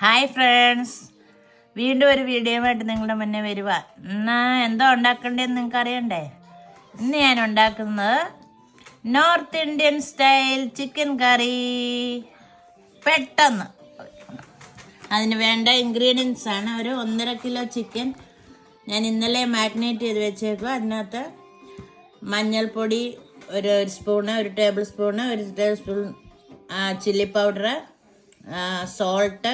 Hi friends, വീണ്ടും ഒരു വീഡിയോയുമായിട്ട് നിങ്ങളുടെ മുന്നേ വരുക. ഇന്ന് എന്തോ ഉണ്ടാക്കേണ്ടതെന്ന് നിങ്ങൾക്ക് അറിയണ്ടേ? ഇന്ന് ഞാൻ ഉണ്ടാക്കുന്നത് നോർത്ത് ഇന്ത്യൻ സ്റ്റൈൽ ചിക്കൻ കറി. പെട്ടെന്ന് അതിന് വേണ്ട ഇൻഗ്രീഡിയൻസ് ആണ് ഒരു 1.5 കിലോ ചിക്കൻ ഞാൻ ഇന്നലെ മാരിനേറ്റ് ചെയ്ത് വെച്ചേക്കുക. അതിനകത്ത് മഞ്ഞൾപ്പൊടി ഒരു സ്പൂണ്, ഒരു table spoon chilli powder, salt,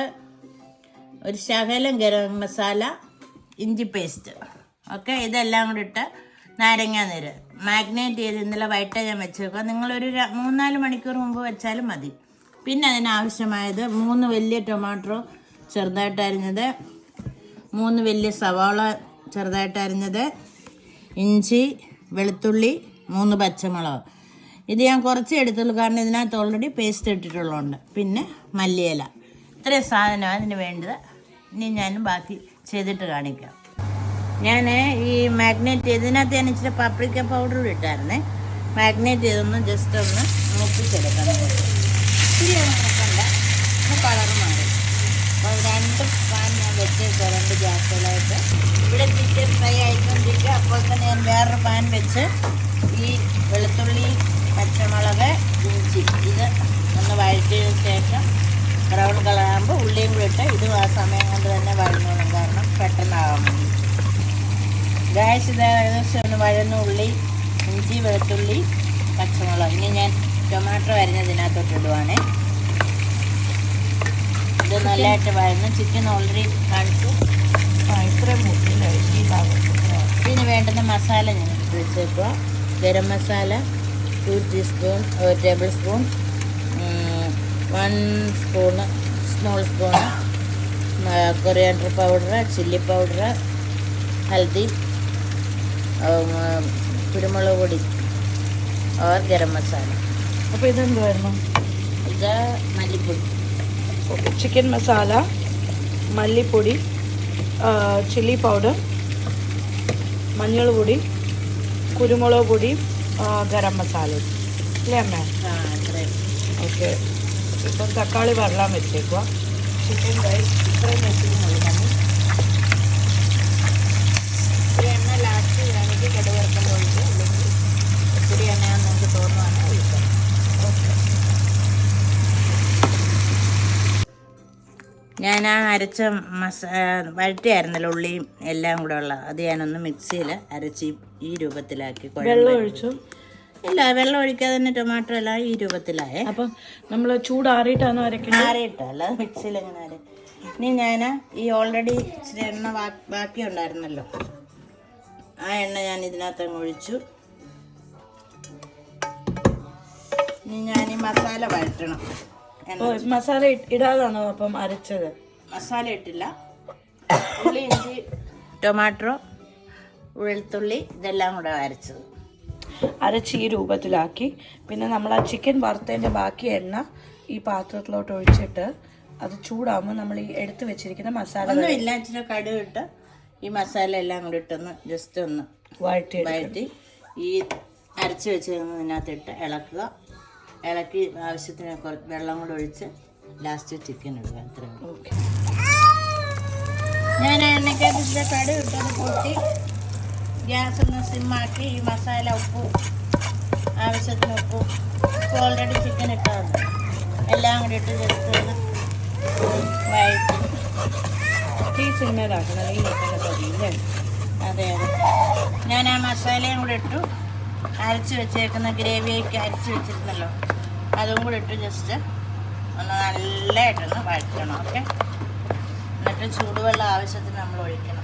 ഒരു ശകലം ഗരം മസാല, ഇഞ്ചി പേസ്റ്റ്, ഓക്കെ. ഇതെല്ലാം കൂടി ഇട്ട് നാരങ്ങ നീര് മാഗ്നേറ്റ് ചെയ്ത് ഇന്നലെ വൈകിട്ട് ഞാൻ വെച്ചേക്കുക. നിങ്ങളൊരു 3-4 മണിക്കൂർ മുമ്പ് വെച്ചാലും മതി. പിന്നെ അതിനാവശ്യമായത് 3 വലിയ ടൊമാറ്റോ ചെറുതായിട്ട് അരിഞ്ഞത്, 3 വലിയ സവാള ചെറുതായിട്ട് അരിഞ്ഞത്, ഇഞ്ചി, വെളുത്തുള്ളി, 3 പച്ചമുളക്. ഇത് ഞാൻ കുറച്ച് എടുത്തുള്ളൂ, കാരണം ഇതിനകത്ത് ഓൾറെഡി പേസ്റ്റ് ഇട്ടിട്ടുള്ളതുകൊണ്ട്. പിന്നെ മല്ലിയില. ഇത്രയും സാധനമാണ് അതിന് വേണ്ടത്. ഇനി ഞാൻ ബാക്കി ചെയ്തിട്ട് കാണിക്കാം. ഞാൻ ഈ മാഗ്നേറ്റ് ചെയ്തതിനകത്ത് ഞാൻ ഇച്ചിരി പപ്രിക്ക പൗഡർ ഇട്ടായിരുന്നേ. മാഗ്നേറ്റ് ചെയ്തൊന്ന് ജസ്റ്റ് ഒന്ന് മുപ്പിച്ചെടുക്കണം. ഇച്ചിരി നോക്കണ്ട, ഒന്ന് കളർ മാറി. അപ്പോൾ 2 പാൻ ഞാൻ വെച്ചേക്കുക, 2 ഗ്യാസുകളായിട്ട്. ഇവിടെ ചിക്കൻ ഫ്രൈ ആയിക്കൊണ്ടിരിക്കുക. അപ്പോൾ തന്നെ ഞാൻ വേറൊരു പാൻ വെച്ച് ഈ വെളുത്തുള്ളി, പച്ചമുളക്, ഇഞ്ചി ഇത് ഒന്ന് വഴറ്റിയതിന് ശേഷം ബ്രൗൺ കളറാകുമ്പോൾ ഉള്ളിയും കൂടി ഇട്ട് ഇത് ആ സമയം കൊണ്ട് തന്നെ വഴഞ്ഞോളും, കാരണം പെട്ടെന്നാകാൻ വേണ്ടി. ഗ്യാസ് ഇത് ഏകദേശം ഒന്ന് വഴന്ന ഉള്ളി, ഇഞ്ചി, വെളുത്തുള്ളി, പച്ചമുളക്. ഇനി ഞാൻ ടൊമാറ്റോ അരിഞ്ഞതിനകത്തോട്ട് ഇടുവാണേ. ഇത് നല്ലതായിട്ട് വഴന്ന് ചിക്കൻ ഓൾറെഡി കാണിച്ചു. ഇത്രയും മുട്ടില്ല ഈ ഭാഗത്ത്. ഇതിന് വേണ്ടുന്ന മസാല ഞാൻ എടുത്ത് വെച്ചേക്കുക. Garam masala 2 teaspoon, 1 table spoon, 1 spoon small spoon coriander powder, chilli powder, haldi, കുരുമുളക് പൊടി ഓർ ഗരം മസാല. അപ്പോൾ ഇതെന്തുവായിരുന്നു? ഇത് മല്ലിപ്പൊടി. ഓക്കെ, ചിക്കൻ മസാല, മല്ലിപ്പൊടി, ചില്ലി പൗഡർ, മഞ്ഞൾ പൊടി, കുരുമുളക് പൊടി, ഗരം മസാല അല്ലേ അമ്മേ? ഓക്കെ. ഇപ്പം തക്കാളി വെള്ളം വെച്ചേക്കുക. ചിക്കൻ റൈസ് ഇത്രയും വെച്ചിരുന്നുള്ളൂ. ഇത്തിരി എണ്ണ ലാസ്റ്റ് എനിക്ക് കടുവറുക്കുമ്പോൾ ഒഴിച്ച്, അല്ലെങ്കിൽ ഇത്തിരി എണ്ണയാന്ന് നമുക്ക് തോന്നുവാണ് ഒഴിക്കാം. ഓക്കെ. ഞാൻ ആ അരച്ച വഴറ്റിയായിരുന്നല്ലോ ഉള്ളിയും എല്ലാം കൂടെ ഉള്ള അത് ഞാനൊന്ന് മിക്സിയിൽ അരച്ച് ഈ രൂപത്തിലാക്കി. വെള്ളം ഒഴിച്ചു? ഇല്ല, വെള്ളം ഒഴിക്കാതെ തന്നെ ടൊമാറ്റോ എല്ലാം ഈ രൂപത്തിലായേ. അപ്പം നമ്മൾ ചൂടാറിയിട്ടാണോ അരക്കുന്നത്? ആറിയിട്ടോ, അല്ലാതെ മിക്സിയിൽ എങ്ങനെ അര. ഇനി ഞാൻ ഈ ഓൾറെഡി ഇച്ചിരി എണ്ണ ബാക്കി ഉണ്ടായിരുന്നല്ലോ, ആ എണ്ണ ഞാൻ ഇതിനകത്ത് അങ്ങ് ഒഴിച്ചു. ഇനി ഞാൻ ഈ മസാല വഴറ്റണം. മസാല ഇടാതാണോ അപ്പം അരച്ചത്? മസാല ഇട്ടില്ല. ഉള്ളി, ഇഞ്ചി, ടൊമാറ്റോ, വെളുത്തുള്ളി ഇതെല്ലാം കൂടെ അരച്ചത് അരച്ച് ഈ രൂപത്തിലാക്കി. പിന്നെ നമ്മൾ ആ ചിക്കൻ വറുത്തതിൻ്റെ ബാക്കി എണ്ണ ഈ പാത്രത്തിലോട്ട് ഒഴിച്ചിട്ട് അത് ചൂടാകുമ്പോൾ നമ്മൾ ഈ എടുത്ത് വെച്ചിരിക്കുന്ന മസാല ഒന്നും ഇല്ല, ഇച്ചിരി കടുക് ഇട്ട് ഈ മസാല എല്ലാം കൂടി ഇട്ടൊന്ന് ജസ്റ്റ് ഒന്ന് വഴറ്റി ഈ അരച്ച് വെച്ചതിനകത്തിട്ട് ഇളക്കുക. ഇളക്കി ആവശ്യത്തിന് വെള്ളം കൂടെ ഒഴിച്ച് ലാസ്റ്റ് ചിക്കൻ ഇടുക. അത്രയും. ഓക്കെ. ഞാൻ എണ്ണയ്ക്കകത്ത് ഇച്ചിരി കടുക് ഇട്ടത് കൂട്ടി ഗ്യാസ് ഒന്ന് സിമ്മാക്കി ഈ മസാല ഉപ്പും ആവശ്യത്തിന് ഉപ്പും ഓൾറെഡി ചിക്കൻ ഇട്ടതുണ്ട് എല്ലാം കൂടി ഇട്ട് ജസ്റ്റ് ഒന്ന് വഴറ്റി ഈ സിനിമയിലാക്കണം. അതെ അതെ. ഞാൻ ആ മസാലയും കൂടെ ഇട്ടു. അരച്ച് വെച്ചേക്കുന്ന ഗ്രേവിയൊക്കെ അരച്ച് വെച്ചിരുന്നല്ലോ അതും കൂടെ ഇട്ട് ജസ്റ്റ് ഒന്ന് നല്ലതായിട്ടൊന്ന് വഴറ്റണം. ഓക്കെ. എന്നിട്ട് ചൂടുവെള്ളം ആവശ്യത്തിന് നമ്മൾ ഒഴിക്കണം.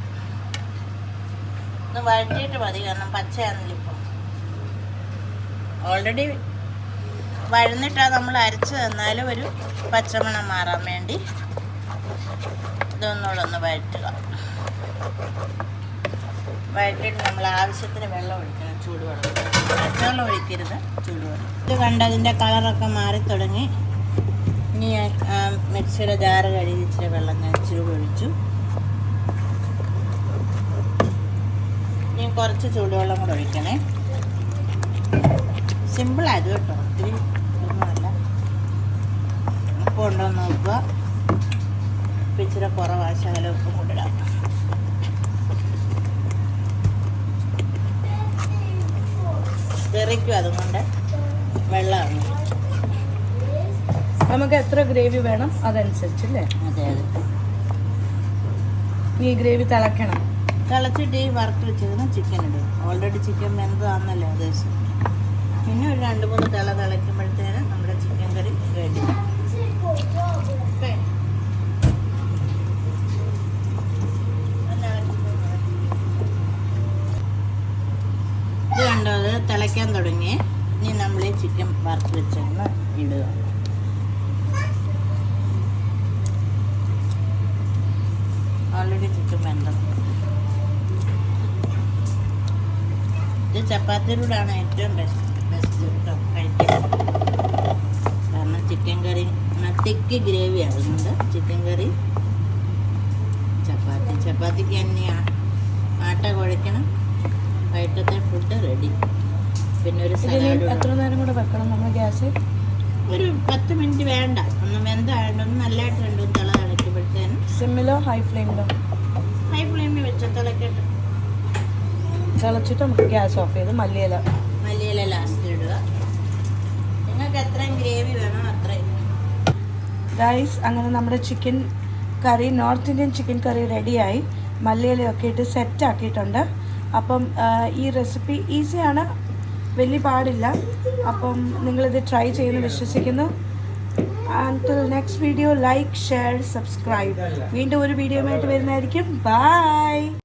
ഒന്ന് വഴറ്റിയിട്ട് മതി, കാരണം പച്ചയാണെന്നില്ല ഇപ്പോൾ. ഓൾറെഡി വഴന്നിട്ടാണ് നമ്മൾ അരച്ച് തന്നാലും ഒരു പച്ചമണം മാറാൻ വേണ്ടി ഇതൊന്നുകൂടെ ഒന്ന് വഴറ്റുക. വഴറ്റിയിട്ട് നമ്മൾ ആവശ്യത്തിന് വെള്ളം ഒഴിക്കണം, ചൂടുവെള്ളം. പച്ചവെള്ളം ഒഴിക്കരുത്, ചൂടുവെള്ളം. ഇത് കണ്ടതിൻ്റെ കളറൊക്കെ മാറി തുടങ്ങി. ഇനി ഞാൻ മിക്സിയുടെ ജാറ് കഴുകി ഇച്ചിരി വെള്ളം ഞാൻ ഇച്ചിരി ഒഴിച്ചു. ഇനി കുറച്ച് ചൂടുവെള്ളം കൂടെ ഒഴിക്കണേ. സിമ്പിളായത് കേട്ടോ, ഒത്തിരി ഒന്നുമല്ല. ഉപ്പ് ഉണ്ടോ എന്ന് നോക്കുക. മധുരം കുറവാണ്, ശകലം ഉപ്പും കൂടിടാം. തെറിക്കും, അതുകൊണ്ട് വെള്ളമാണ്. നമുക്ക് എത്ര ഗ്രേവി വേണം അതനുസരിച്ചല്ലേ? അതെ അതെ. ഈ ഗ്രേവി തിളക്കണം. തിളച്ചിട്ട് ഈ വറുത്ത് വെച്ചിരുന്ന ചിക്കൻ ഇടും. ഓൾറെഡി ചിക്കൻ വെന്തതാണെന്നല്ലേ ഉദ്ദേശം. പിന്നെ ഒരു 2-3 തിളയ്ക്കുമ്പോഴത്തേന് നമ്മുടെ ചിക്കൻ കറി റെഡി. ഇത് കണ്ടോ, അത് തിളയ്ക്കാൻ തുടങ്ങി. ഇനി നമ്മൾ ഈ ചിക്കൻ വറുത്ത് വെച്ചൊന്ന് ഇടുക. ഓൾറെഡി ചിക്കൻ വെന്തത്. ഇത് ചപ്പാത്തിയിലൂടെയാണ് ഏറ്റവും ബെസ്റ്റ് കേട്ടോ കഴിക്കാൻ. കാരണം ചിക്കൻ കറി തിക്ക് ഗ്രേവി ആകുന്നുണ്ട്. ചിക്കൻ കറി ചപ്പാത്തിക്ക് തന്നെ ആട്ട കുഴയ്ക്കണം. വൈകിട്ടത്തെ ഫുഡ് റെഡി. പിന്നെ ഒരു സലാഡ്. എത്ര നേരം കൂടെ വെക്കണം നമ്മൾ ഗ്യാസ്? ഒരു 10 മിനിറ്റ് വേണ്ട. ഒന്ന് വെന്തായതുകൊണ്ട് ഒന്ന് നല്ലതായിട്ട് രണ്ടും തിളയ്ക്കുമ്പോഴത്തേനും. സിമ്മിലോ ഹൈ ഫ്ലെയിമിലോ? ഹൈ ഫ്ലെയിമിൽ വെച്ച തിളക്കട്ടെ. തിളച്ചിട്ട് നമുക്ക് ഗ്യാസ് ഓഫ് ചെയ്ത് മല്ലിയില ലാസ്റ്റ് ഇടുക. നിങ്ങൾക്ക് എത്രയും ഗ്രേവി വേണോ അത്രയും. ഗൈസ്, അങ്ങനെ നമ്മുടെ ചിക്കൻ കറി, നോർത്ത് ഇന്ത്യൻ ചിക്കൻ കറി റെഡിയായി. മല്ലിയിലയൊക്കെ ഇട്ട് സെറ്റ് ആക്കിയിട്ടുണ്ട്. അപ്പം ഈ റെസിപ്പി ഈസിയാണ്, വലിയ പാടില്ല. അപ്പം നിങ്ങളിത് ട്രൈ ചെയ്യുന്നു വിശ്വസിക്കുന്നു. until next video, like, share, subscribe. വീണ്ടും ഒരു വീഡിയോയുമായിട്ട് വരുന്നതായിരിക്കും. ബൈ.